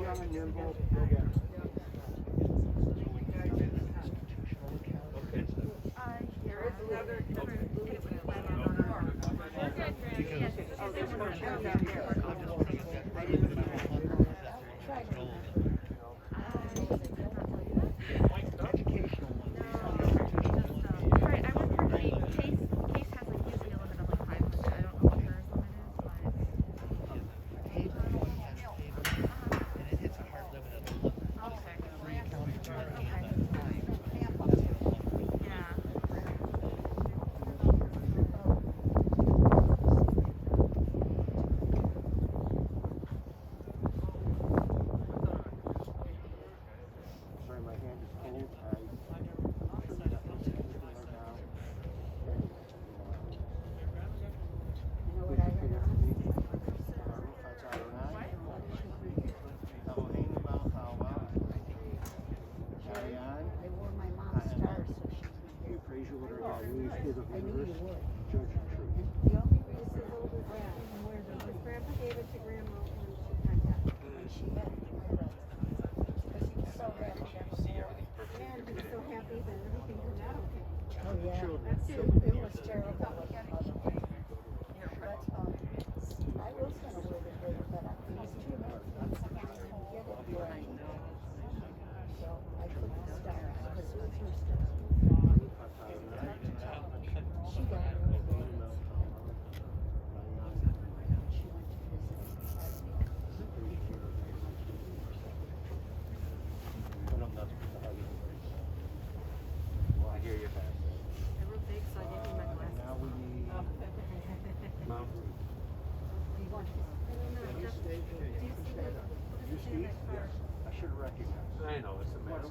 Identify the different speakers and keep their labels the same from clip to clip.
Speaker 1: young and nimble, go get it.
Speaker 2: There is another.
Speaker 1: I know, it's a mess.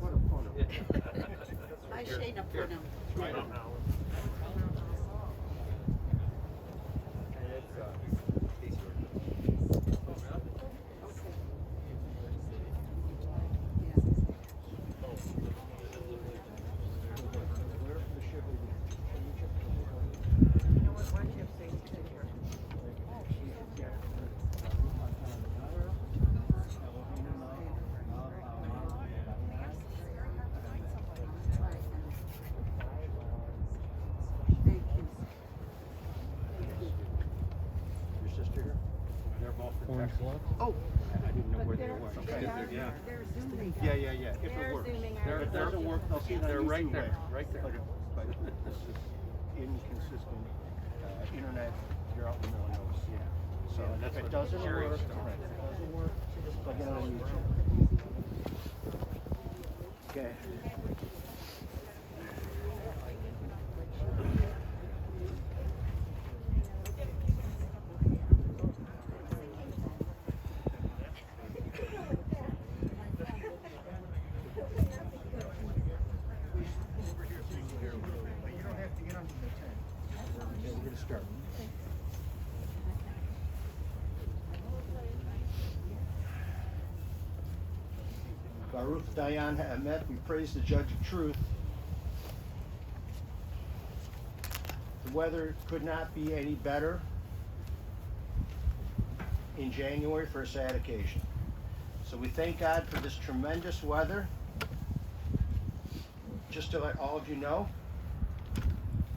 Speaker 1: What a photo.
Speaker 2: I shade up for them.
Speaker 1: I don't know. Oh, I didn't know where they were. Okay.
Speaker 2: They're zooming.
Speaker 1: Yeah. If
Speaker 2: They're
Speaker 1: it works.
Speaker 2: zooming
Speaker 1: If it doesn't work, they'll see it on
Speaker 3: They're right
Speaker 1: YouTube
Speaker 3: there,
Speaker 1: later.
Speaker 3: right there.
Speaker 1: But this is inconsistent internet. You're out in the middle of nowhere. Yeah. So if it doesn't work, they'll get it on YouTube. Okay. Start. Baruch Dayan Ha'emet, we praise the Judge of Truth. The weather could not be any better in January for a sad occasion. So we thank God for this tremendous weather. Just to let all of you know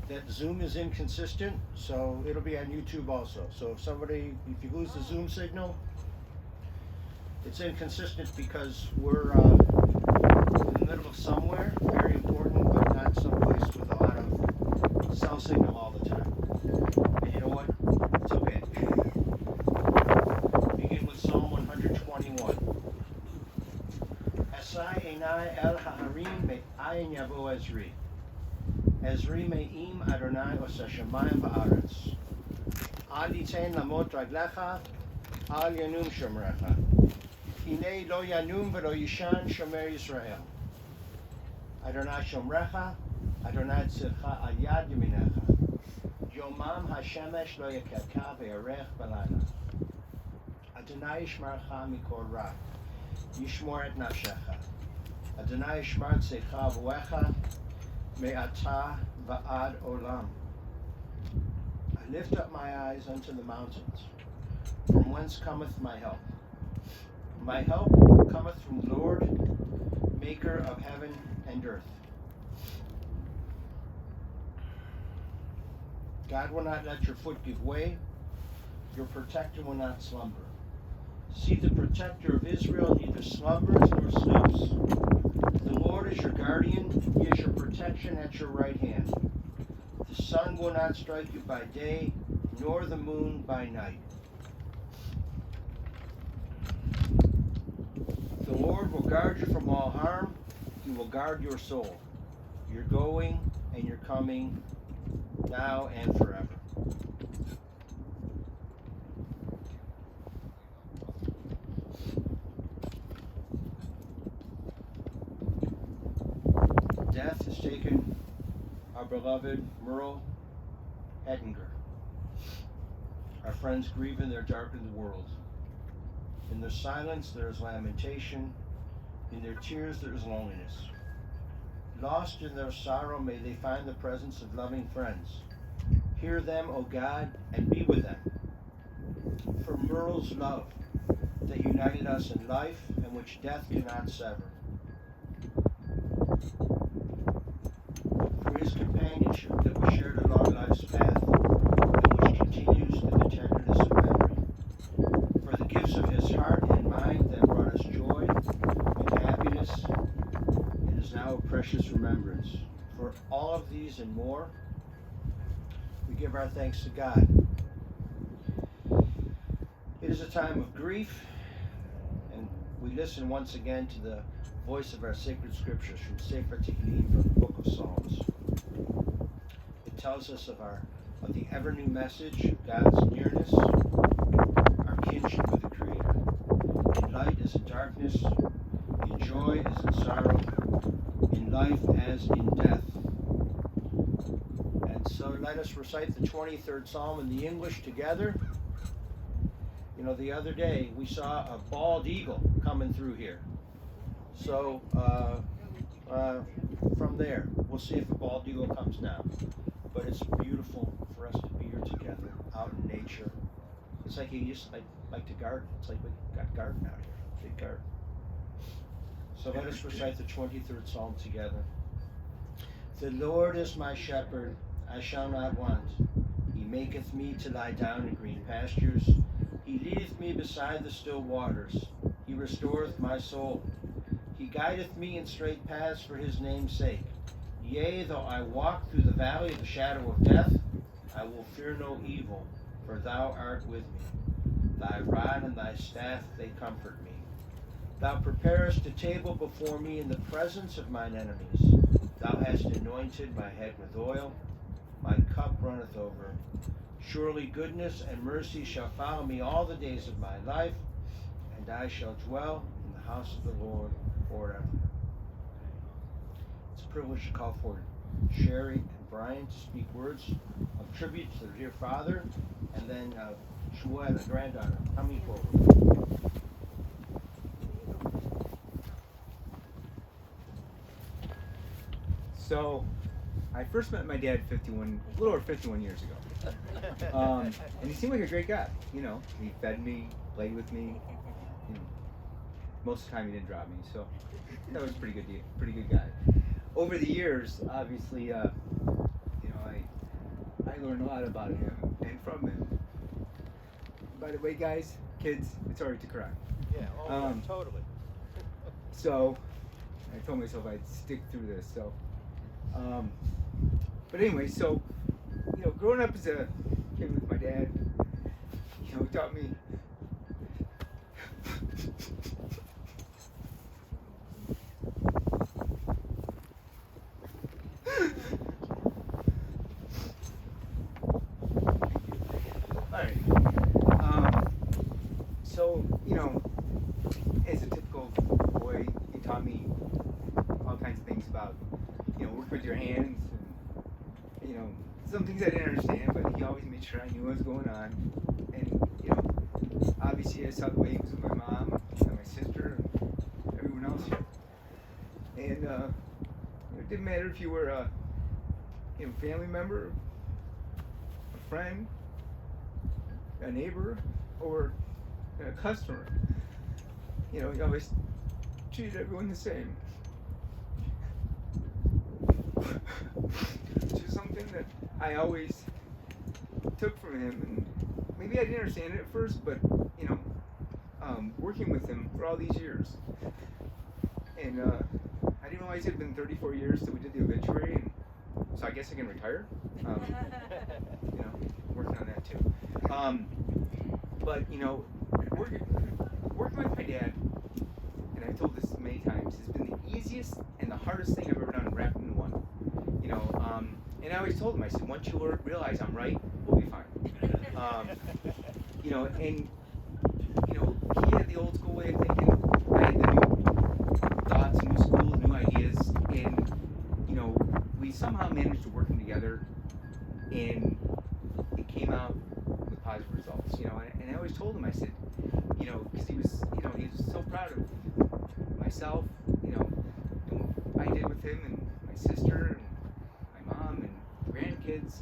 Speaker 1: that Zoom is inconsistent, so it'll be on YouTube also. So if you lose the Zoom signal, it's inconsistent because we're in the middle of somewhere, very important, but not someplace with a lot of cell signal all the time. And you know what? It's okay. Begin with Psalm 121. Esai enai el ha'arim me'ayin yavo Ezri. Ezri me'im Adonai osa shamayim va'aretz. Al yitain lamot raglecha, al yanum shomrecha. Hinei lo yanum v'lo yishan shomer Yisrael. Adonai shomrecha, Adonai tzilcha al yad yaminecha. Yomam hashemesh lo yakerka ve'arech b'layla. Adonai yishmarcha mikol ra. Yishmor et nafshecha. Adonai yishmar tzecha v'wecha. Me'ata va'ad olam. I lift up my eyes unto the mountains, from whence cometh my help. My help cometh from the Lord, maker of heaven and earth. God will not let your foot give way. Your protector will not slumber. See, the protector of Israel neither slumbers nor sleeps. The Lord is your guardian. He is your protection at your right hand. The sun will not strike you by day, nor the moon by night. The Lord will guard you from all harm. He will guard your soul. You're going and you're coming, now and forever. Death has taken our beloved Merle Ettinger. Our friends grieve in their darkened world. In their silence there is lamentation. In their tears there is loneliness. Lost in their sorrow may they find the presence of loving friends. Hear them, O God, and be with them. For Merle's love that united us in life and which death cannot sever. For his companionship that we shared along life's path and which continues in the tenderness of memory. For the gifts of his heart and mind that brought us joy and happiness, it is now a precious remembrance. For all of these and more, we give our thanks to God. It is a time of grief, and we listen once again to the voice of our sacred scriptures from Sefer Tehillim, from the book of Psalms. It tells us of the ever-new message of God's nearness, our kinship with the Creator. In light as in darkness, in joy as in sorrow, in life as in death. And so let us recite the 23rd Psalm in the English together. You know, the other day we saw a bald eagle coming through here. So from there, we'll see if a bald eagle comes down. But it's beautiful for us to be here together, out in nature. It's like you just like to garden. It's like we got garden out here, big garden. So let us recite the 23rd Psalm together. The Lord is my shepherd, I shall not want. He maketh me to lie down in green pastures. He leadeth me beside the still waters. He restoreth my soul. He guideth me in straight paths for his name's sake. Yea, though I walk through the valley of the shadow of death, I will fear no evil, for thou art with me. Thy rod and thy staff, they comfort me. Thou preparest a table before me in the presence of mine enemies. Thou hast anointed my head with oil. My cup runneth over. Surely goodness and mercy shall follow me all the days of my life, and I shall dwell in the house of the Lord forever. It's a privilege to call for Sherry and Brian to speak words of tribute to their dear father, and then Shmuel, the granddaughter, coming forward.
Speaker 3: So, I first met my dad a little over 51 years ago. And he seemed like a great guy. You know, he fed me, played with me. You know, most of the time he didn't drop me, so that was a pretty good guy. Over the years, obviously, I learned a lot about him and from him. By the way, guys, kids, it's alright to cry.
Speaker 1: Yeah, totally.
Speaker 3: So, I told myself I'd stick through this. So, but anyway, so, growing up as a kid with my dad, taught me Alright. So, as a typical boy, he taught me all kinds of things about, work with your hands and, some things I didn't understand, but he always made sure I knew what was going on. And, obviously I saw the way he was with my mom and my sister and everyone else here. And, it didn't matter if you were a family member, a friend, a neighbor, or a customer. you know, he always treated everyone the same. Which is something that I always took from him, and maybe I didn't understand it at first, but you know, working with him for all these years, and I didn't realize it had been 34 years till we did the obituary, and so I guess I can retire. You know, working on that too. But you know, working with my dad, and I've told this many times, has been the easiest and the hardest thing I've ever done wrapped into one. You know, and I always told him, I said, once you realize I'm right, we'll be fine. You know, and you know, he had the old school way of thinking. I had the new thoughts, new schools, new ideas, and you know, we somehow managed to work them together, and it came out with positive results. You know, and I always told him, I said, you know, because he was so proud of myself, you know, and what I did with him and my sister and my mom and grandkids,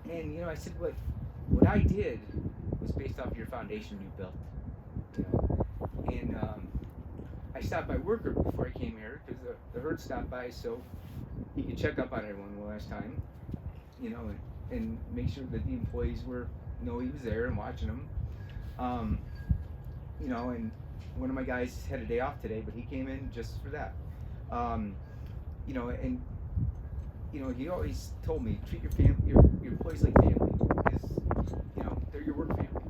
Speaker 3: and you know, I said, what I did was based off your foundation you built, you know, and I stopped by work before I came here because the herd stopped by so he could check up on everyone one last time, you know, and make sure that the employees know he was there and watching them. You know, and one of my guys had a day off today, but he came in just for that. You know, and you know, he always told me, treat your employees like family, because you know, they're your work family.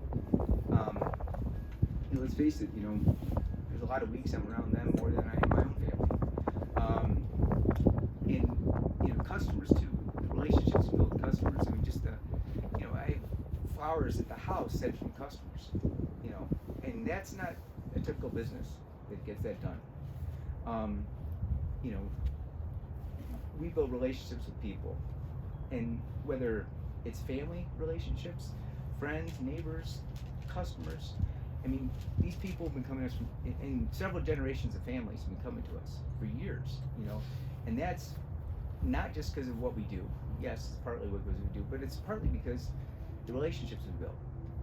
Speaker 3: You know, let's face it, you know, there's a lot of weeks I'm around them more than I am my own family. And you know, customers too, the relationships you build with customers. I mean, just you know, I have flowers at the house sent from customers, you know, and that's not a typical business that gets that done. You know, we build relationships with people, and whether it's family relationships, friends, neighbors, customers. I mean, these people have been coming to us in several generations of families have been coming to us for years, you know, and that's not just because of what we do. Yes, it's partly what we do, but it's partly because the relationships we built.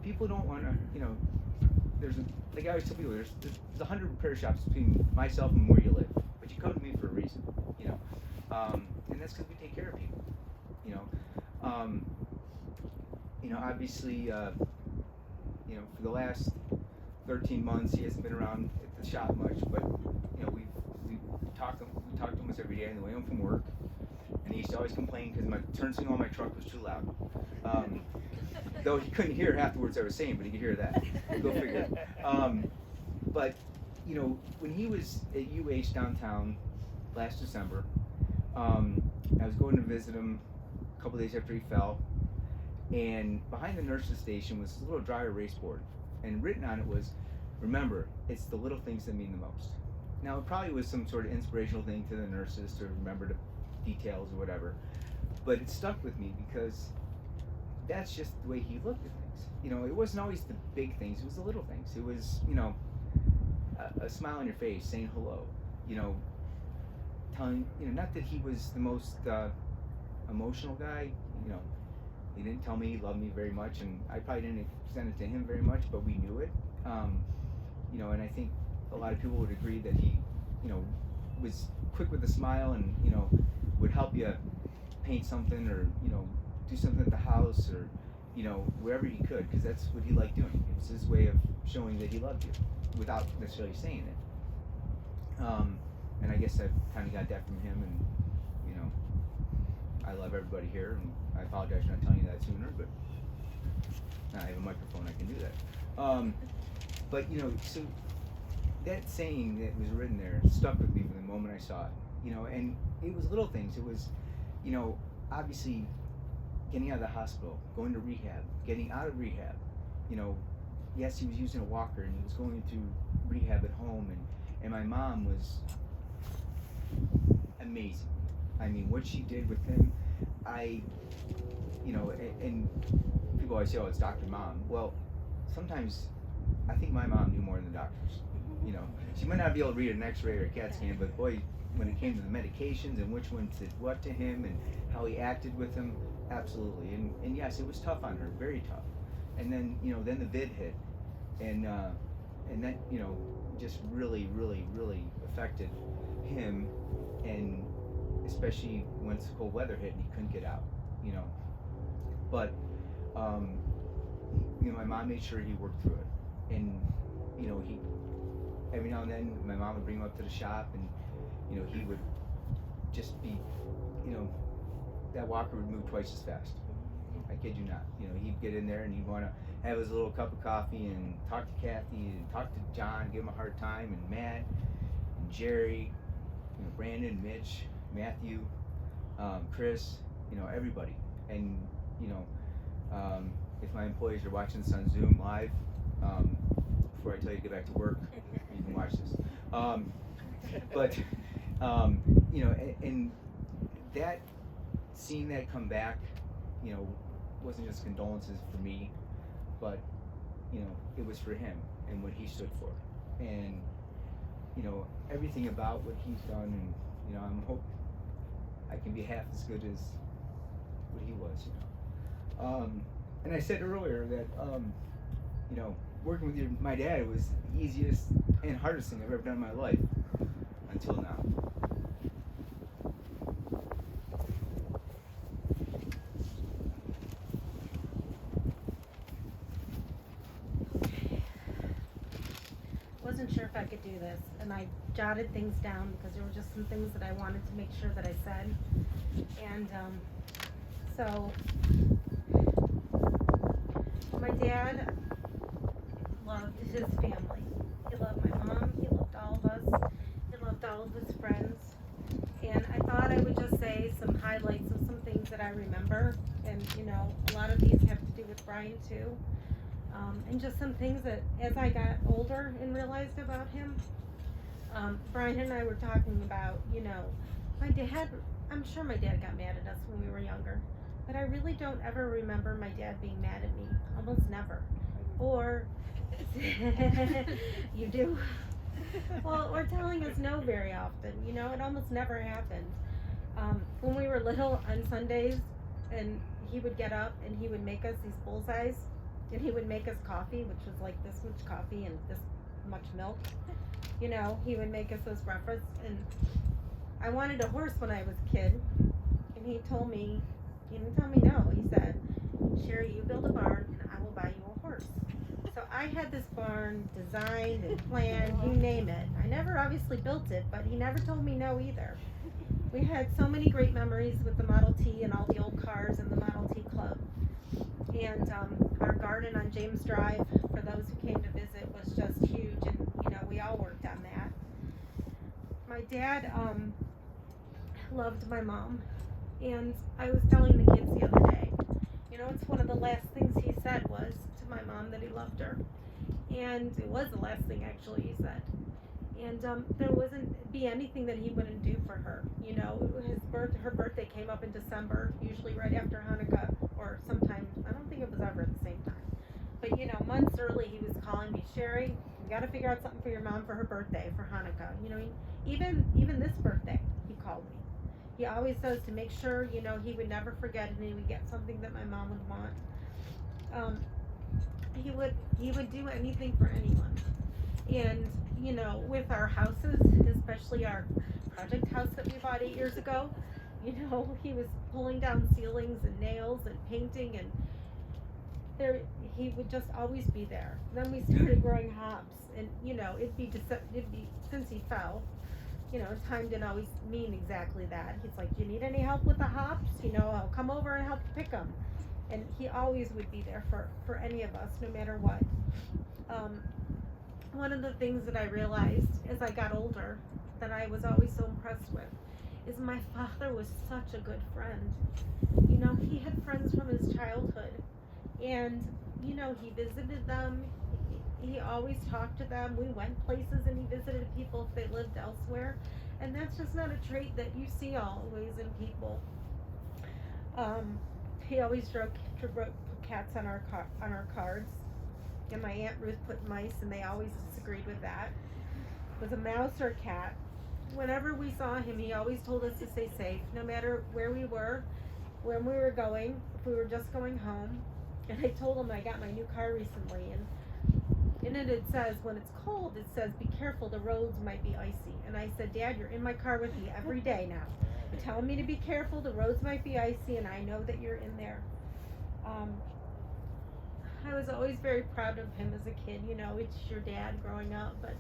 Speaker 3: People don't want to, you know, like I always tell people, there's 100 repair shops between myself and where you live, but you come to me for a reason, you know, and that's because we take care of people, you know. You know, obviously, you know, for the last 13 months, he hasn't been around at the shop much, but you know, we talk to him almost every day on the way home from work, and he used to always complain because my turn signal on my truck was too loud. Though he couldn't hear half the words I was saying, but he could hear that. Go figure. But you know, when he was at UH downtown last December, I was going to visit him a couple days after he fell, and behind the nurse's station was a little dry erase board, and written on it was, "Remember, it's the little things that mean the most." Now, it probably was some sort of inspirational thing to the nurses to remember the details or whatever, but it stuck with me because that's just the way he looked at things. You know, it wasn't always the big things, it was the little things. It was, you know, a smile on your face, saying hello, you know, telling, you know, not that he was the most emotional guy, you know, he didn't tell me he loved me very much, and I probably didn't extend it to him very much, but we knew it. You know, and I think a lot of people would agree that he, you know, was quick with a smile and, you know, would help you paint something or, you know, do something at the house or, you know, wherever he could, because that's what he liked doing. It was his way of showing that he loved you without necessarily saying it. And I guess I kind of got that from him, and, you know, I love everybody here, and I apologize for not telling you that sooner, but now I have a microphone, I can do that. But, you know, so that saying that was written there stuck with me from the moment I saw it, you know, and it was little things. It was, you know, obviously getting out of the hospital, going to rehab, getting out of rehab, you know, yes, he was using a walker and he was going through rehab at home, and my mom was amazing. I mean, what she did with him, you know, and people always say, oh, it's Dr. Mom. Well, sometimes I think my mom knew more than the doctors. You know, she might not be able to read an x-ray or a CAT scan, but boy, when it came to the medications and which one did what to him and how he acted with them, absolutely. And yes, it was tough on her, very tough. And then, you know, then the vid hit, and then, you know, just really, really, really affected him, and especially once cold weather hit and he couldn't get out, you know. But you know, my mom made sure he worked through it, and you know, he every now and then my mom would bring him up to the shop, and you know, he would just be, you know, that walker would move twice as fast. I kid you not. You know, he'd get in there and he'd want to have his little cup of coffee and talk to Kathy and talk to John, give him a hard time, and Matt and Jerry, you know, Brandon, Mitch, Matthew, Chris, you know, everybody. And you know, if my employees are watching this on Zoom live, before I tell you to get back to work, you can watch this. But you know, and that, seeing that come back, you know, wasn't just condolences for me, but you know, it was for him and what he stood for, and you know, everything about what he's done, and you know, I'm hope I can be half as good as what he was, you know. And I said earlier that you know, working with my dad was the easiest and hardest thing I've ever done in my life until now.
Speaker 4: Wasn't sure if I could do this, and I jotted things down because there were just some things that I wanted to make sure that I said. And so my dad loved his family. He loved my mom, he loved all of us, he loved all of his friends. And I thought I would just say some highlights of some things that I remember, and you know, a lot of these have to do with Brian too. And just some things that, as I got older and realized about him, Brian and I were talking about, you know, my dad, I'm sure my dad got mad at us when we were younger, but I really don't ever remember my dad being mad at me, almost never. Or, you do? Well, or telling us no very often, you know, it almost never happened. When we were little on Sundays, and he would get up and he would make us these bullseyes, and he would make us coffee, which was like this much coffee and this much milk. You know, he would make us those breakfasts. And I wanted a horse when I was a kid. And he told me, he didn't tell me no. He said, Sherry, you build a barn and I will buy you a horse. So I had this barn designed and planned, you name it. I never obviously built it, but he never told me no either. We had so many great memories with the Model T and all the old cars and the Model T Club. And our garden on James Drive, for those who came to visit, was just huge, and you know, we all worked on that. My dad loved my mom, and I was telling the kids the other day, you know, it's one of the last things he said was to my mom that he loved her, and it was the last thing actually he said. And there wasn't be anything that he wouldn't do for her. You know, her birthday came up in December, usually right after Hanukkah, or sometime, I don't think it was ever at the same time. But you know, months early he was calling me, Sherry, you gotta figure out something for your mom for her birthday, for Hanukkah. You know, even this birthday, he called me. He always says to make sure, you know, he would never forget and he would get something that my mom would want. He would do anything for anyone. And you know, with our houses, especially our project house that we bought 8 years ago, you know, he was pulling down ceilings and nails and painting, and he would just always be there. Then we started growing hops, and you know, it'd be since he fell, you know, time didn't always mean exactly that. He's like, do you need any help with the hops? You know, I'll come over and help pick them. And he always would be there for any of us, no matter what. One of the things that I realized as I got older that I was always so impressed with is my father was such a good friend. You know, he had friends from his childhood, and you know, he visited them. He always talked to them. We went places and he visited people if they lived elsewhere, and that's just not a trait that you see always in people. He always wrote cats on our cards. And my Aunt Ruth put mice, and they always disagreed with that. Was a mouse or a cat. Whenever we saw him, he always told us to stay safe, no matter where we were, when we were going, if we were just going home. And I told him I got my new car recently, and in it says, when it's cold, it says, be careful, the roads might be icy. And I said, Dad, you're in my car with me every day now. You're telling me to be careful, the roads might be icy, and I know that you're in there. I was always very proud of him as a kid. You know, it's your dad growing up, but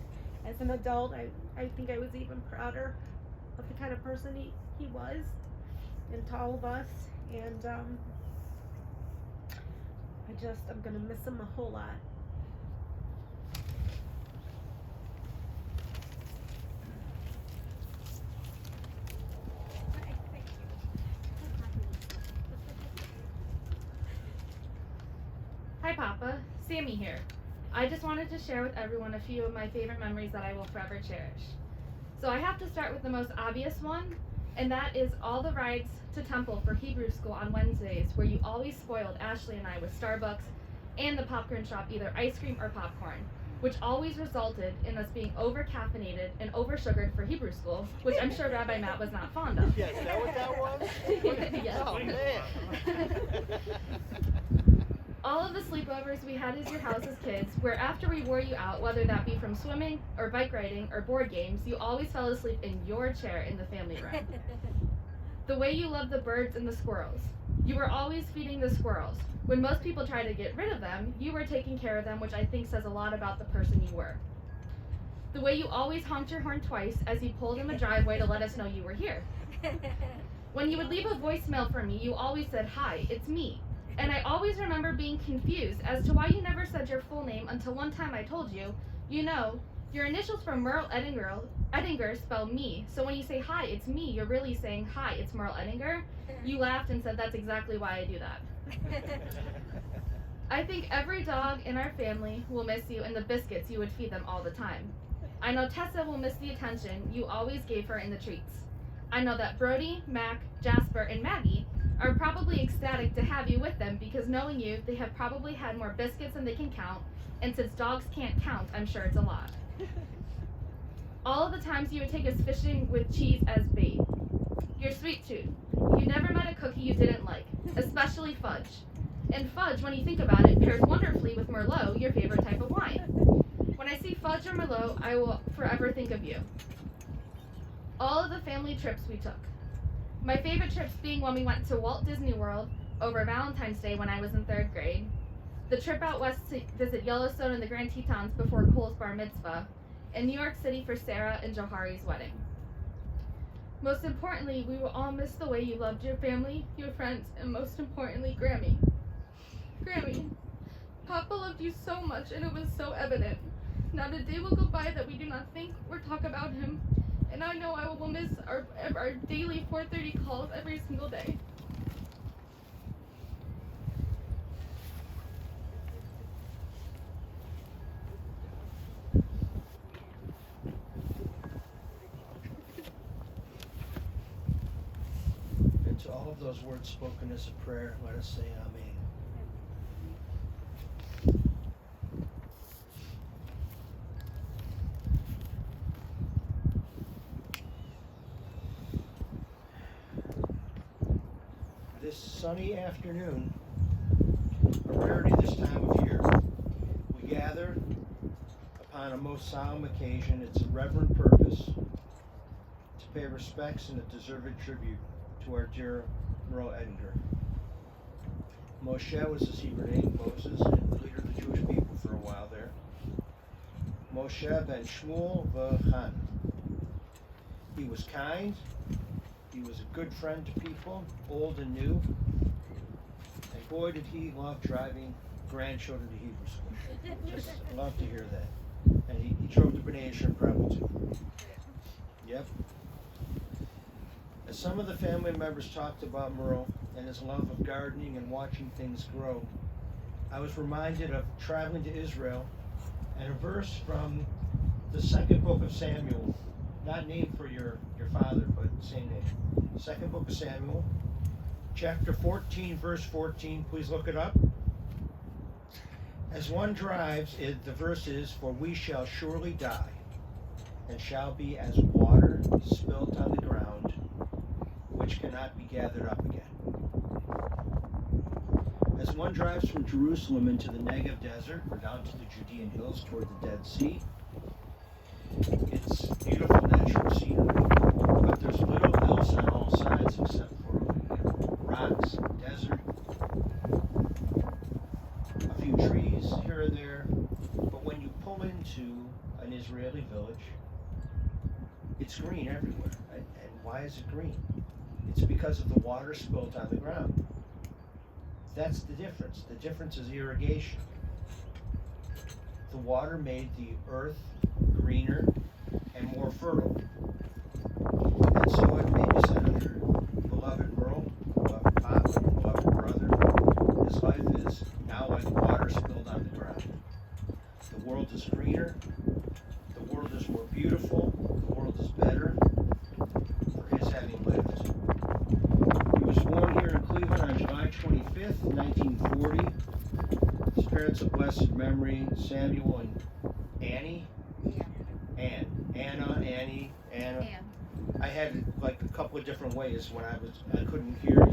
Speaker 4: as an adult, I think I was even prouder of the kind of person he was, and to all of us. And I'm gonna miss him a whole lot.
Speaker 5: Hi Papa, Sammy here. I just wanted to share with everyone a few of my favorite memories that I will forever cherish. So I have to start with the most obvious one, and that is all the rides to Temple for Hebrew school on Wednesdays, where you always spoiled Ashley and I with Starbucks and the popcorn shop, either ice cream or popcorn, which always resulted in us being over-caffeinated and over-sugared for Hebrew school, which I'm sure Rabbi Matt was not fond of.
Speaker 1: Yeah, is that what that was?
Speaker 5: Yes.
Speaker 1: Oh, man.
Speaker 5: All of the sleepovers we had at your house as kids, where after we wore you out, whether that be from swimming or bike riding or board games, you always fell asleep in your chair in the family room. The way you loved the birds and the squirrels. You were always feeding the squirrels. When most people try to get rid of them, you were taking care of them, which I think says a lot about the person you were. The way you always honked your horn twice as you pulled in the driveway to let us know you were here. When you would leave a voicemail for me, you always said, "Hi, it's me." And I always remember being confused as to why you never said your full name until one time I told you, you know, your initials for Merle Ettinger spell me. So when you say, "Hi, it's me," you're really saying, "Hi, it's Merle Ettinger." You laughed and said, "That's exactly why I do that." I think every dog in our family will miss you and the biscuits you would feed them all the time. I know Tessa will miss the attention you always gave her in the treats. I know that Brody, Mac, Jasper, and Maggie are probably ecstatic to have you with them because knowing you, they have probably had more biscuits than they can count, and since dogs can't count, I'm sure it's a lot. All of the times you would take us fishing with cheese as bait. Your sweet tooth. You never met a cookie you didn't like, especially fudge. And fudge, when you think about it, pairs wonderfully with Merlot, your favorite type of wine. When I see fudge or Merlot, I will forever think of you. All of the family trips we took. My favorite trips being when we went to Walt Disney World over Valentine's Day when I was in 3rd grade, the trip out west to visit Yellowstone and the Grand Tetons before Cole's bar mitzvah, and New York City for Sarah and Johari's wedding. Most importantly, we will all miss the way you loved your family, your friends, and most importantly, Grammy. Grammy, Papa loved you so much and it was so evident. Not a day will go by that we do not think or talk about him, and I know I will miss our daily 4:30 calls every single day.
Speaker 1: And to all of those words spoken as a prayer, let us say amen. This sunny afternoon, a rarity this time of year, we gather upon a most solemn occasion. It's a reverent purpose to pay respects and a deserved tribute to our dear Merle Ettinger. Moshe was his Hebrew name, Moses, and the leader of the Jewish people for a while there. Moshe ben Shmuel v'Chan. He was kind. He was a good friend to people, old and new. And boy, did he love driving grandchildren to Hebrew school. Just love to hear that. And he drove to B'nai Yisrael probably too. Yep. As some of the family members talked about Merle and his love of gardening and watching things grow, I was reminded of traveling to Israel and a verse from the 2nd book of Samuel, not named for your father, but same name. 2nd book of Samuel, chapter 14, verse 14. Please look it up. As one drives, the verse is, "For we shall surely die, and shall be as water spilt on the ground, which cannot be gathered up again." As one drives from Jerusalem into the Negev desert or down to the Judean hills toward the Dead Sea, it's beautiful natural scenery, but there's little else on all sides except for rocks, desert, a few trees here and there. But when you pull into an Israeli village, it's green everywhere. And why is it green? It's because of the water spilt on the ground. That's the difference. The difference is irrigation. The water made the earth greener and more fertile. And so what babysat your beloved Merle, beloved Papa, beloved brother, his life is now like water spilled on the ground. The world is greener, the world is more beautiful, the world is better for his having lived. He was born here in Cleveland on July 25th, 1940. His parents of blessed memory, Samuel and Annie. Anna.
Speaker 5: Anne.
Speaker 1: I had like a couple of different ways when I couldn't hear you.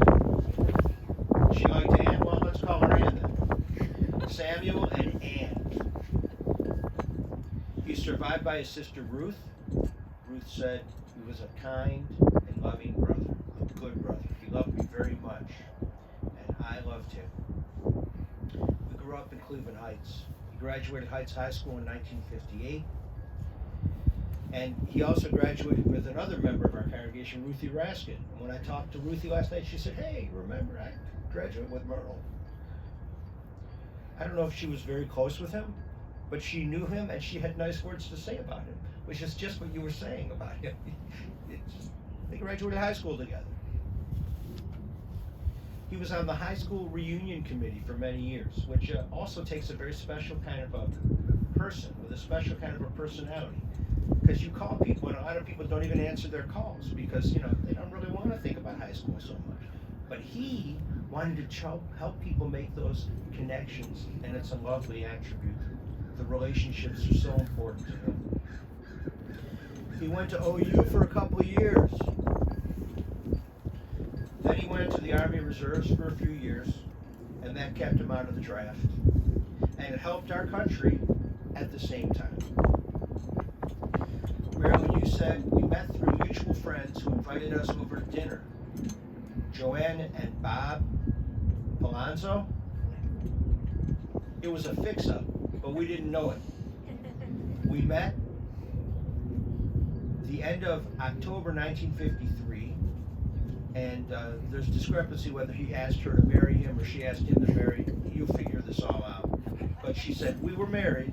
Speaker 1: She liked Anne? Well, let's call her Anne then. Samuel and Anne. He's survived by his sister Ruth. Ruth said he was a kind and loving brother, a good brother. He loved me very much, and I loved him. We grew up in Cleveland Heights. He graduated Heights High School in 1958. And he also graduated with another member of our congregation, Ruthie Raskin. And when I talked to Ruthie last night, she said, "Hey, remember, I graduated with Merle." I don't know if she was very close with him, but she knew him and she had nice words to say about him, which is just what you were saying about him. They graduated high school together. He was on the high school reunion committee for many years, which also takes a very special kind of a person with a special kind of a personality. Because you call people, and a lot of people don't even answer their calls because, they don't really want to think about high school so much. But he wanted to help people make those connections, and it's a lovely attribute. The relationships are so important to him. He went to OU for a couple of years. Then he went to the Army Reserves for a few years, and that kept him out of the draft. And it helped our country at the same time. Marilyn, you said we met through mutual friends who invited us over to dinner. Joanne and Bob Palazzo. It was a fix-up, but we didn't know it. We met the end of October 1953, and there's discrepancy whether he asked her to marry him or she asked him to marry. You'll figure this all out. But she said we were married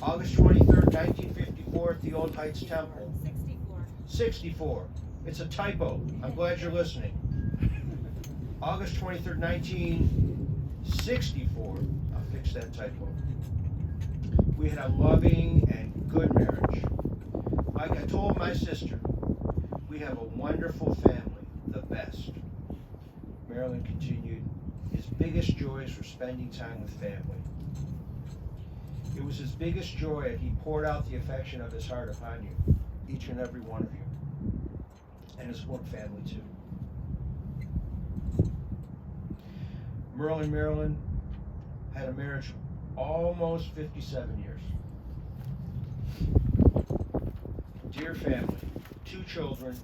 Speaker 1: August 23rd, 1954 at the Old Heights Temple. 64. It's a typo. I'm glad you're listening. August 23rd, 1964. I'll fix that typo. We had a loving and good marriage. Like I told my sister, we have a wonderful family, the best. Marilyn continued, his biggest joys were spending time with family. It was his biggest joy that he poured out the affection of his heart upon you, each and every one of you, and his work family too. Merle and Marilyn had a marriage almost 57 years. Dear family, 2 children,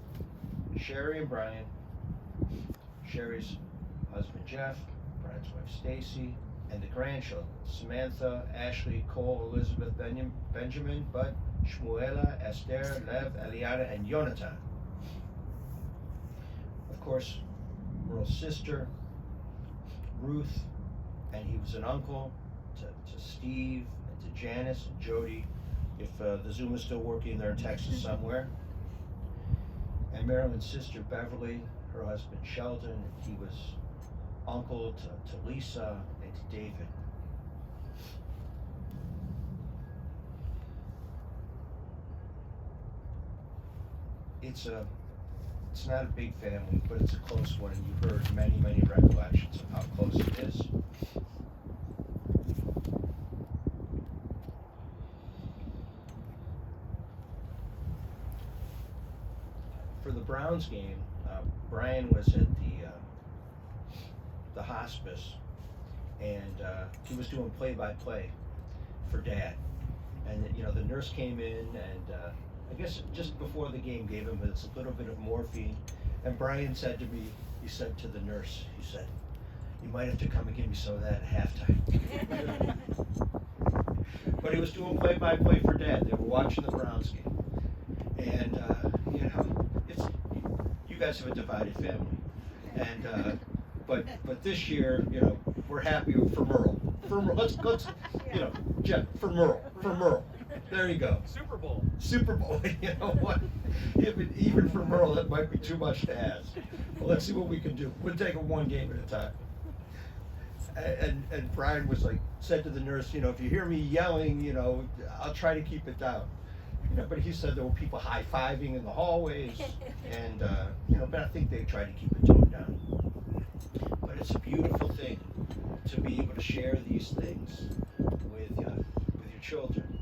Speaker 1: Sherry and Brian, Sherry's husband Jeff, Brian's wife Stacy, and the grandchildren, Samantha, Ashley, Cole, Elizabeth, Benjamin, Bud, Shmuela, Esther, Lev, Eliana, and Yonatan. Of course, Merle's sister, Ruth, and he was an uncle to Steve, and to Janice, and Jody, if the Zoom is still working there in Texas somewhere. And Marilyn's sister, Beverly, her husband, Sheldon, he was uncle to Lisa and to David. It's not a big family, but it's a close one, and you heard many, many recollections of how close it is. For the Browns game, Brian was at the hospice, and he was doing play-by-play for Dad. And the nurse came in, and I guess just before the game gave him a little bit of morphine. And Brian said to me, he said to the nurse, he said, "You might have to come and give me some of that at halftime." But he was doing play-by-play for Dad. They were watching the Browns game, and you guys have a divided family, and but this year, we're happy for Merle. Let's Jeff, for Merle. There you go.
Speaker 6: Super Bowl.
Speaker 1: You know what? Even for Merle, that might be too much to ask. Well, let's see what we can do. We'll take it one game at a time. And Brian was said to the nurse, if you hear me yelling, I'll try to keep it down. But he said there were people high-fiving in the hallways, and but I think they tried to keep it toned down. But it's a beautiful thing to be able to share these things with your children,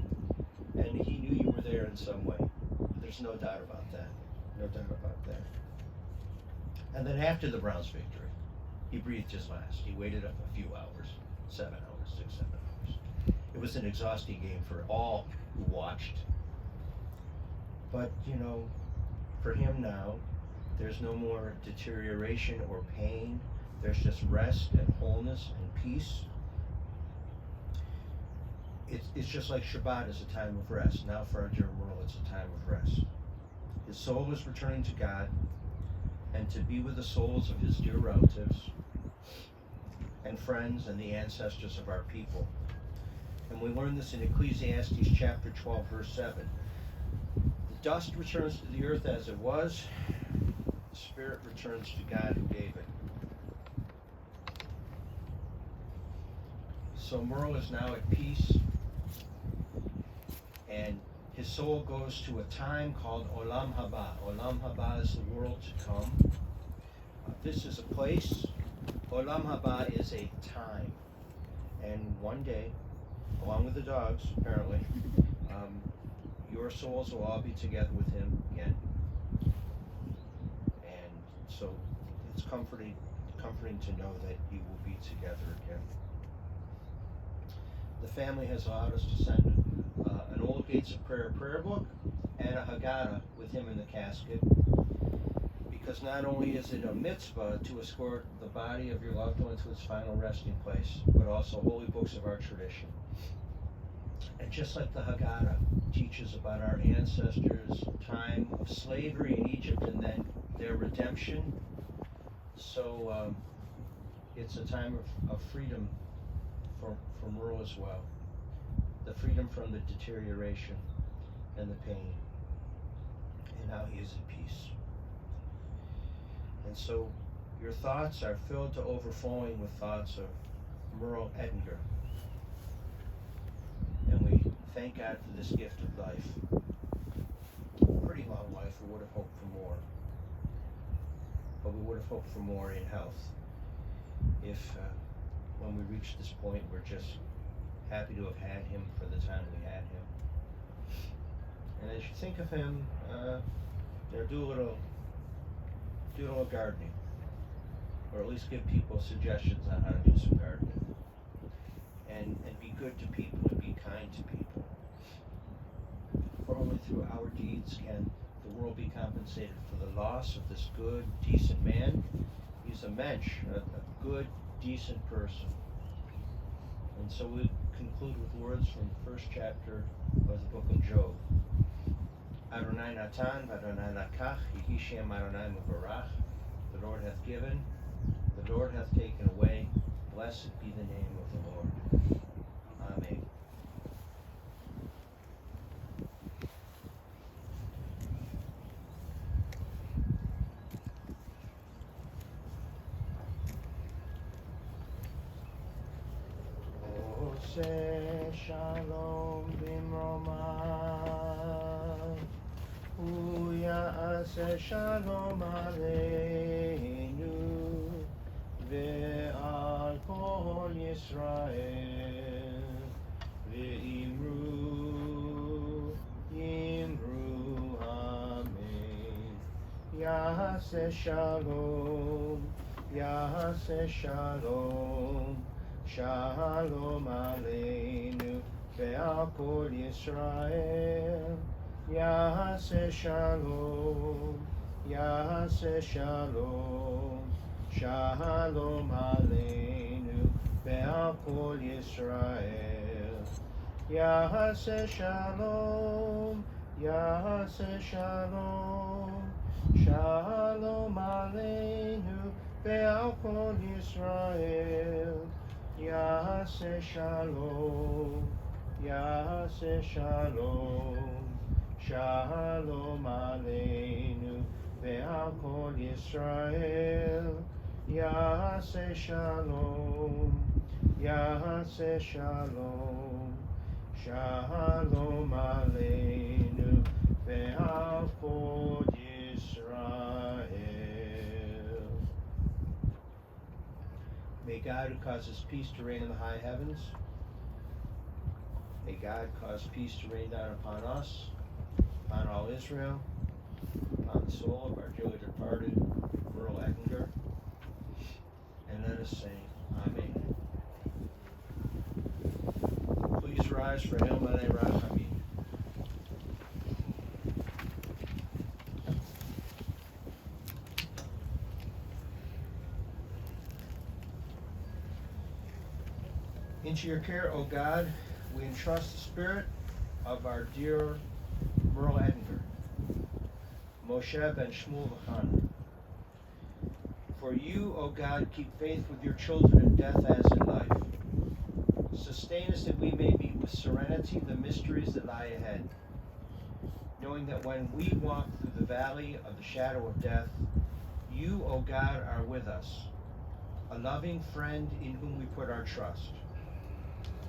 Speaker 1: and he knew you were there in some way. There's no doubt about that. No doubt about that. And then after the Browns victory, he breathed his last. He waited up a few hours, 7 hours, 6, 7 hours. It was an exhausting game for all who watched. But, for him now, there's no more deterioration or pain. There's just rest and wholeness and peace. It's just like Shabbat is a time of rest. Now for our dear Merle, it's a time of rest. His soul is returning to God, and to be with the souls of his dear relatives and friends and the ancestors of our people. And we learn this in Ecclesiastes chapter 12, verse 7. The dust returns to the earth as it was. The spirit returns to God who gave it. So Merle is now at peace, and his soul goes to a time called Olam Haba. Olam Haba is the world to come. This is a place. Olam Haba is a time. And one day, along with the dogs, apparently, your souls will all be together with him again. And so it's comforting to know that you will be together again. The family has allowed us to send an Old Gates of Prayer book and a Haggadah with him in the casket, because not only is it a mitzvah to escort the body of your loved one to its final resting place, but also holy books of our tradition. And just like the Haggadah teaches about our ancestors' time of slavery in Egypt and then their redemption, so it's a time of freedom for Merle as well. The freedom from the deterioration and the pain. And now he is at peace. And so your thoughts are filled to overflowing with thoughts of Merle Ettinger. And we thank God for this gift of life. Pretty long life. We would have hoped for more. But we would have hoped for more in health. If when we reach this point, we're just happy to have had him for the time we had him. And as you think of him, do a little gardening, or at least give people suggestions on how to do some gardening, and be good to people and be kind to people. For only through our deeds can the world be compensated for the loss of this good, decent man. He's a mensch, a good, decent person. And so we conclude with words from the first chapter of the book of Job. Adonai Natan, Adonai Lakach, Yehi Shem Adonai Mevarach. The Lord hath given, the Lord hath taken away. Blessed be the name of the Lord. Amen. Ose Shalom Bimromah. Uya'aseh Shalom Aleinu ve'al kol Yisrael ve'imru Amen. Ya'aseh Shalom, Ya'aseh Shalom, Shalom Aleinu ve'al kol Yisrael. Yaseh Shalom, Yaseh Shalom. Shalom Aleinu ve'al kol Yisrael. Yaseh Shalom, Yaseh Shalom. Shalom Aleinu ve'al kol Yisrael. Yaseh Shalom, Yaseh Shalom. Shalom Aleinu ve'al kol Yisrael. Yaseh Shalom, Yaseh Shalom. Shalom Aleinu ve'al kol Yisrael. May God, who causes peace to reign in the high heavens, may God cause peace to rain down upon us, upon all Israel, upon the soul of our dearly departed Merle Ettinger, and let us say, Amen. Please rise for Hail Malei Rachamim. Into your care, O God, we entrust the spirit of our dear Merle Ettinger, Moshe ben Shmuel V'chana. For you, O God, keep faith with your children in death as in life. Sustain us that we may meet with serenity the mysteries that lie ahead, knowing that when we walk through the valley of the shadow of death, you, O God, are with us, a loving friend in whom we put our trust.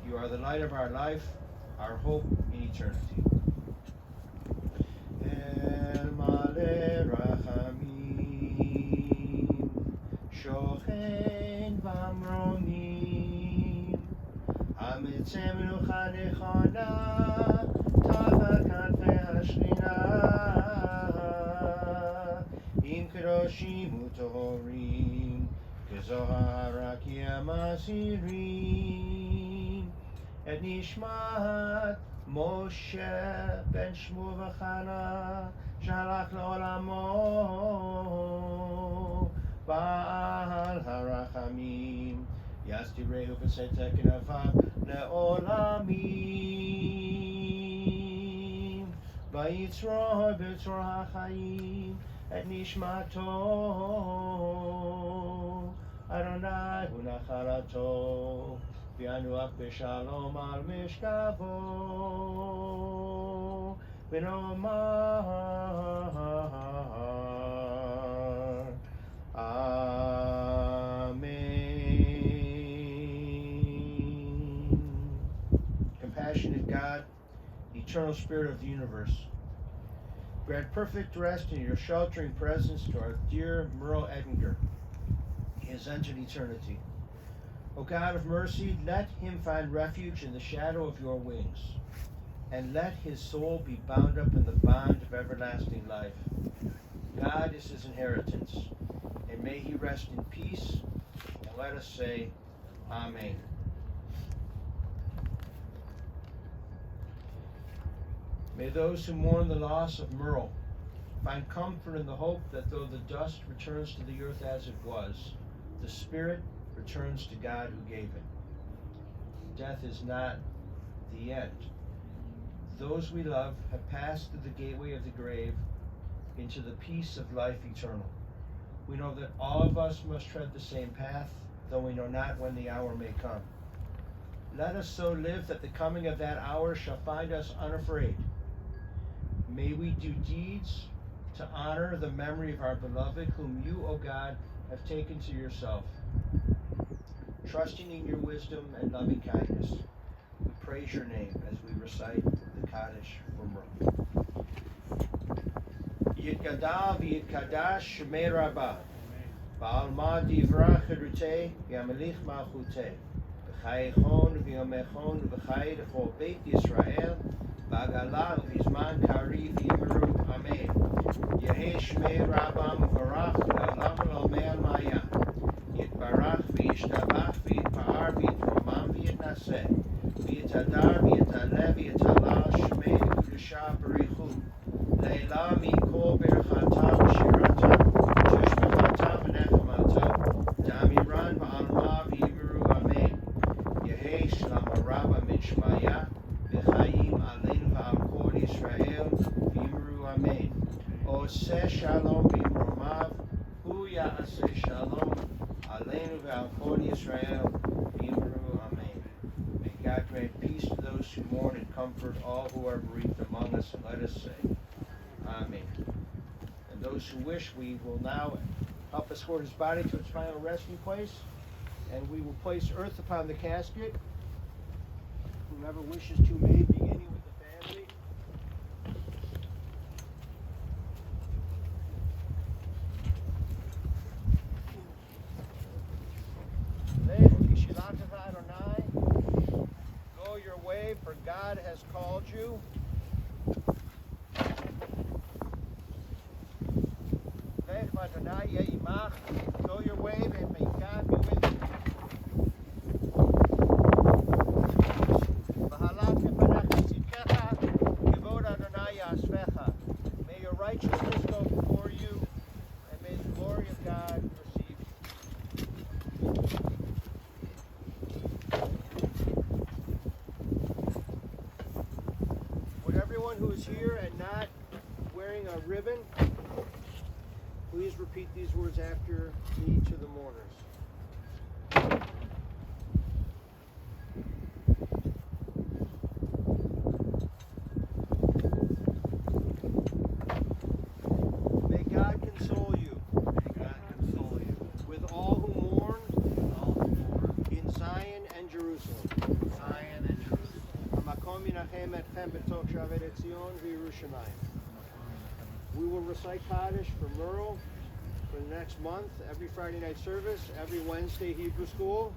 Speaker 1: You are the light of our life, our hope in eternity. El Malei Rachamim, Shochen V'Amronim, Hamitzeh Menucha Nechona, Tachat Kanfei Hashchina, Im Kedoshim U'Tohorim, Kezohar Rakia Masirim. Et nishmat Moshe ben Shmuel V'chana shalach le'olamo Ba'al harachamim Yastirehu b'setek kenavav le'olamim Vayitzroh b'tzor ha'chaim et nishmato Adonai hu nachalato V'yanuach b'shalom al mishkavo v'nomar Amen. Compassionate God, eternal Spirit of the universe, grant perfect rest in your sheltering presence to our dear Merle Ettinger. He has entered eternity. O God of mercy, let him find refuge in the shadow of your wings, and let his soul be bound up in the bond of everlasting life. God is his inheritance, and may he rest in peace, and let us say, Amen. May those who mourn the loss of Merle find comfort in the hope that though the dust returns to the earth as it was, the spirit returns to God who gave it. Death is not the end. Those we love have passed through the gateway of the grave into the peace of life eternal. We know that all of us must tread the same path, though we know not when the hour may come. Let us so live that the coming of that hour shall find us unafraid. May we do deeds to honor the memory of our beloved, whom you, O God, have taken to yourself. Trusting in your wisdom and loving kindness, we praise your name as we recite the Kaddish for Merle. Yitgadal v'yitkadash shemei rabbah, ba'alma divrach cherutei v'yamelich malchutei, v'chayechon v'yomechon v'chay l'chol beit Yisrael, ba'gala v'zman kari v'yimeru, amen. Yehei shemei rabbah m'varach v'olam v'olmei al-maya, Yitbarach v'yishtabach v'yitpa'ar v'yitro Yaseh. V'yitadar v'yitaleh v'yitalah shmei v'kedusha b'richu. Leila mikol berchatam v'shiratam v'shishmechatam v'nechamatam. Damiran v'alma v'yimru amen. Yehei shlama rabba mitshmaya v'chayim aleinu v'al kol Yisrael v'yimru amen. Oseh shalom b'imromav hu ya'aseh shalom aleinu v'al kol Yisrael v'yimru amen. May God grant peace to those who mourn and comfort all who are bereaved among us, and let us say, Amen. And those who wish, we will now help escort his body to its final resting place, and we will place earth upon the casket. Whomever wishes to may, beginning with the family. Go your way, for God has called you. Go your way, and may God be with you. May your righteousness go before you, and may the glory of God receive you. Would everyone who is here and not wearing a ribbon please repeat these words after me to the mourners. May God console you. May God console you. With all who mourn. With all who mourn. In Zion and Jerusalem. In Zion and Jerusalem. Hamakom yinachem etchem b'tok shavet Etzion v'Yerushalayim. We will recite Kaddish for Merle for the next month, every Friday night service, every Wednesday Hebrew school,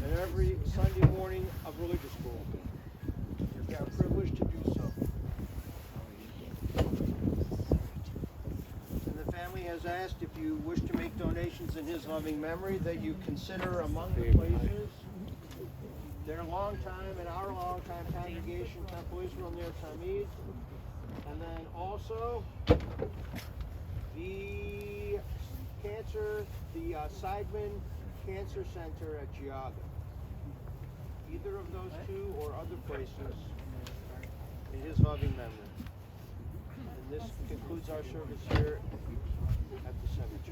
Speaker 1: and every Sunday morning of religious school. We are privileged to do so. And the family has asked if you wish to make donations in his loving memory that you consider among the places their long time and our long time congregation, Temple Israel near Tamid. And then also the Seidman Cancer Center at Geauga. Either of those two or other places in his loving memory. And this concludes our service here at the cemetery.